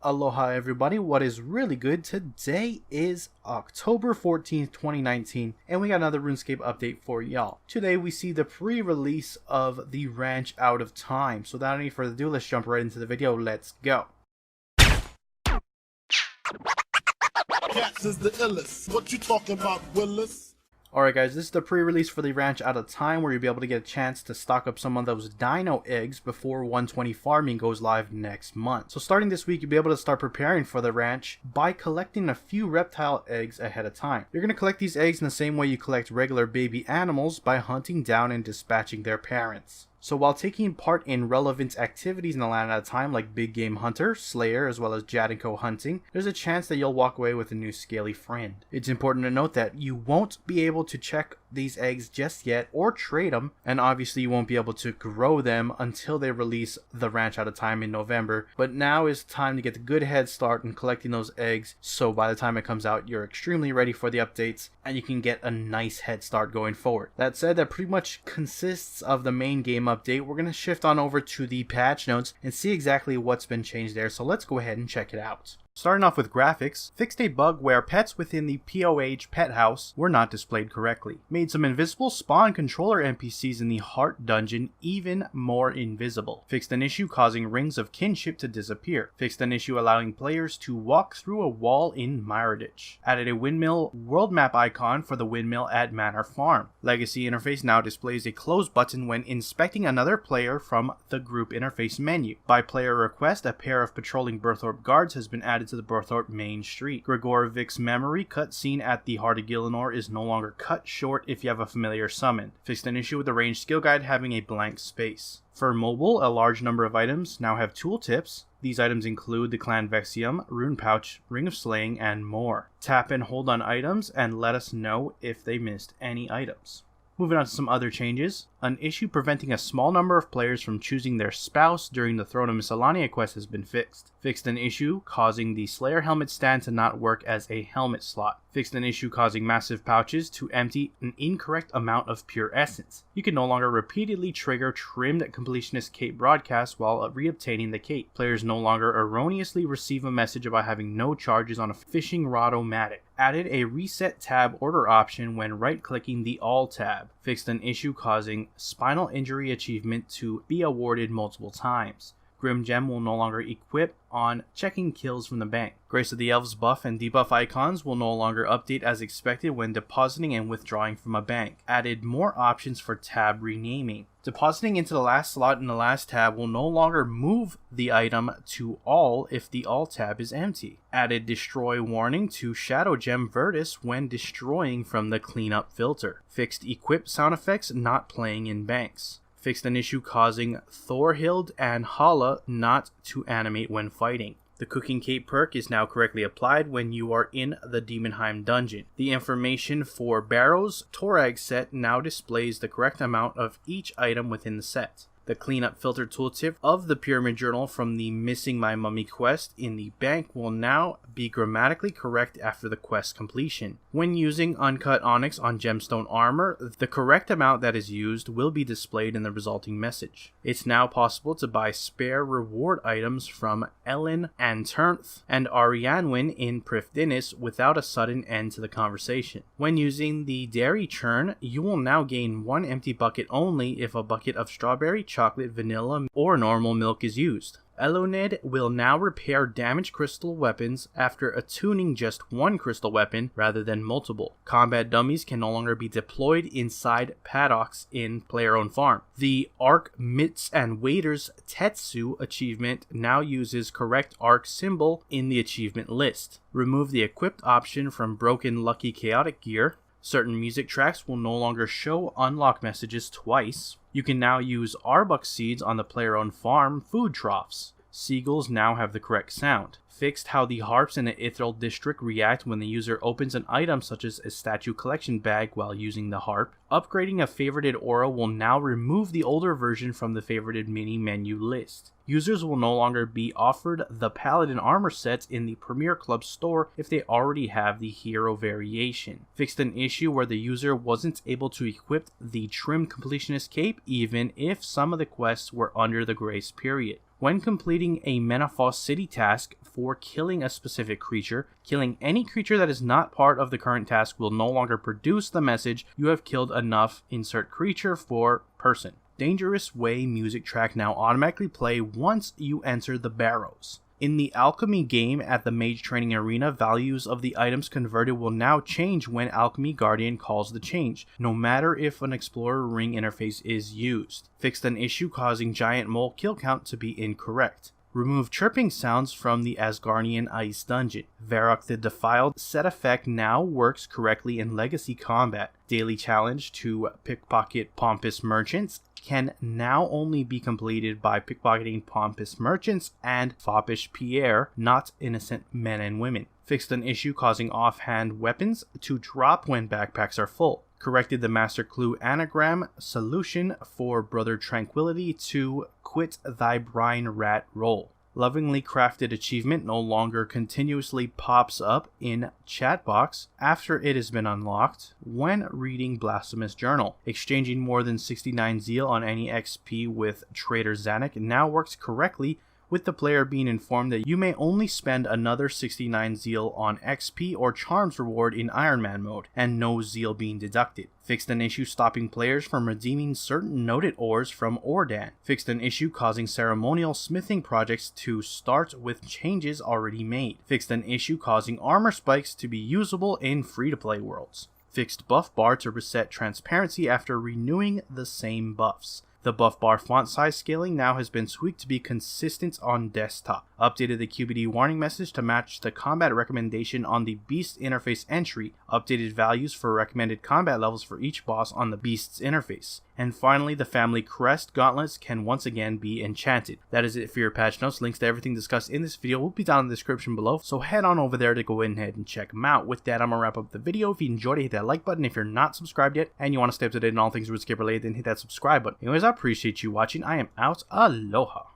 Aloha everybody, what is really good? Today is October 14th, 2019, and we got another RuneScape update for y'all. Today we see the pre-release of the Ranch Out of Time, so without any further ado, let's jump right into the video. Let's go. Cats is the illest. What you talking about, Willis? Alright guys, this is the pre-release for the Ranch Out of Time, where you'll be able to get a chance to stock up some of those dino eggs before 120 farming goes live next month. So starting this week, you'll be able to start preparing for the ranch by collecting a few reptile eggs ahead of time. You're going to collect these eggs in the same way you collect regular baby animals, by hunting down and dispatching their parents. So while taking part in relevant activities in the land at a time like Big Game Hunter, Slayer, as well as Jad & Co hunting, there's a chance that you'll walk away with a new scaly friend. It's important to note that you won't be able to check these eggs just yet or trade them, and obviously you won't be able to grow them until they release the Ranch Out of Time in November, but now is time to get the good head start in collecting those eggs, so by the time it comes out you're extremely ready for the updates and you can get a nice head start going forward. That said, that pretty much consists of the main game update. We're going to shift on over to the patch notes and see exactly what's been changed there, so let's go ahead and check it out. Starting off with graphics, fixed a bug where pets within the POH pet house were not displayed correctly. Made some invisible spawn controller NPCs in the Heart dungeon even more invisible. Fixed an issue causing rings of kinship to disappear. Fixed an issue allowing players to walk through a wall in Miraditch. Added a windmill world map icon for the windmill at Manor Farm. Legacy interface now displays a close button when inspecting another player from the group interface menu. By player request, a pair of patrolling Berthorpe guards has been added to the Berthorpe main street. Gregorovik's memory cutscene at the Heart of Gielinor is no longer cut short if you have a familiar summon. Fixed an issue with the ranged skill guide having a blank space. For mobile, a large number of items now have tooltips. These items include the Clan Vexium, Rune Pouch, Ring of Slaying, and more. Tap and hold on items and let us know if they missed any items. Moving on to some other changes, an issue preventing a small number of players from choosing their spouse during the Throne of Miscellanea quest has been fixed. Fixed an issue causing the Slayer helmet stand to not work as a helmet slot. Fixed an issue causing massive pouches to empty an incorrect amount of pure essence. You can no longer repeatedly trigger trimmed completionist cape broadcasts while reobtaining the cape. Players no longer erroneously receive a message about having no charges on a fishing rod-o-matic. Added a reset tab order option when right-clicking the All tab. Fixed an issue causing spinal injury achievement to be awarded multiple times. Grim Gem will no longer equip on checking kills from the bank. Grace of the Elves buff and debuff icons will no longer update as expected when depositing and withdrawing from a bank. Added more options for tab renaming. Depositing into the last slot in the last tab will no longer move the item to all if the all tab is empty. Added destroy warning to Shadow Gem Virtus when destroying from the cleanup filter. Fixed equip sound effects not playing in banks. Fixed an issue causing Thorhild and Hala not to animate when fighting. The Cooking Cape perk is now correctly applied when you are in the Demonheim dungeon. The information for Barrow's Torag set now displays the correct amount of each item within the set. The cleanup filter tooltip of the Pyramid Journal from the Missing My Mummy quest in the bank will now be grammatically correct after the quest completion. When using uncut onyx on gemstone armor, the correct amount that is used will be displayed in the resulting message. It's now possible to buy spare reward items from Ellen Anternth and Arianwin in Prifdinnis without a sudden end to the conversation. When using the dairy churn, you will now gain one empty bucket only if a bucket of strawberry, chocolate, vanilla, or normal milk is used. Eloned will now repair damaged crystal weapons after attuning just one crystal weapon rather than multiple. Combat dummies can no longer be deployed inside paddocks in player-owned farm. The Arc Mitts and Waiters Tetsu achievement now uses correct arc symbol in the achievement list. Remove the equipped option from Broken Lucky Chaotic Gear. Certain music tracks will no longer show unlock messages twice. You can now use Arbuck seeds on the player-owned farm food troughs. Seagulls now have the correct sound. Fixed how the harps in the Ithral district react when the user opens an item such as a statue collection bag while using the harp. Upgrading a favorited aura will now remove the older version from the favorited mini menu list. Users will no longer be offered the Paladin armor sets in the Premier Club store if they already have the hero variation. Fixed an issue where the user wasn't able to equip the Trim Completionist cape even if some of the quests were under the grace period. When completing a Menafos City task for killing a specific creature, killing any creature that is not part of the current task will no longer produce the message "you have killed enough, insert creature for person." Dangerous Way music track now automatically play once you enter the barrows. In the alchemy game at the Mage Training Arena, values of the items converted will now change when Alchemy Guardian calls the change, no matter if an Explorer Ring interface is used. Fixed an issue causing Giant Mole kill count to be incorrect. Remove chirping sounds from the Asgardian Ice Dungeon. Varrock the Defiled set effect now works correctly in Legacy combat. Daily challenge to pickpocket pompous merchants can now only be completed by pickpocketing pompous merchants and foppish Pierre, not innocent men and women. Fixed an issue causing offhand weapons to drop when backpacks are full. Corrected the Master Clue anagram solution for Brother Tranquility to quit thy brine rat roll. Lovingly crafted achievement no longer continuously pops up in chat box after it has been unlocked when reading Blasphemous Journal. Exchanging more than 69 zeal on any XP with Trader Zanuck now works correctly, with the player being informed that you may only spend another 69 zeal on XP or charms reward in Iron Man mode, and no zeal being deducted. Fixed an issue stopping players from redeeming certain noted ores from Ordan. Fixed an issue causing ceremonial smithing projects to start with changes already made. Fixed an issue causing armor spikes to be usable in free-to-play worlds. Fixed buff bar to reset transparency after renewing the same buffs. The buff bar font size scaling now has been tweaked to be consistent on desktop. Updated the QBD warning message to match the combat recommendation on the Beast interface entry. Updated values for recommended combat levels for each boss on the Beast's interface. And finally, the family crest gauntlets can once again be enchanted. That is it for your patch notes. Links to everything discussed in this video will be down in the description below, so head on over there to go ahead and check them out. With that, I'm going to wrap up the video. If you enjoyed it, hit that like button. If you're not subscribed yet and you want to stay up to date on all things RuneScape related, then hit that subscribe button. Anyways, I appreciate you watching. I am out. Aloha.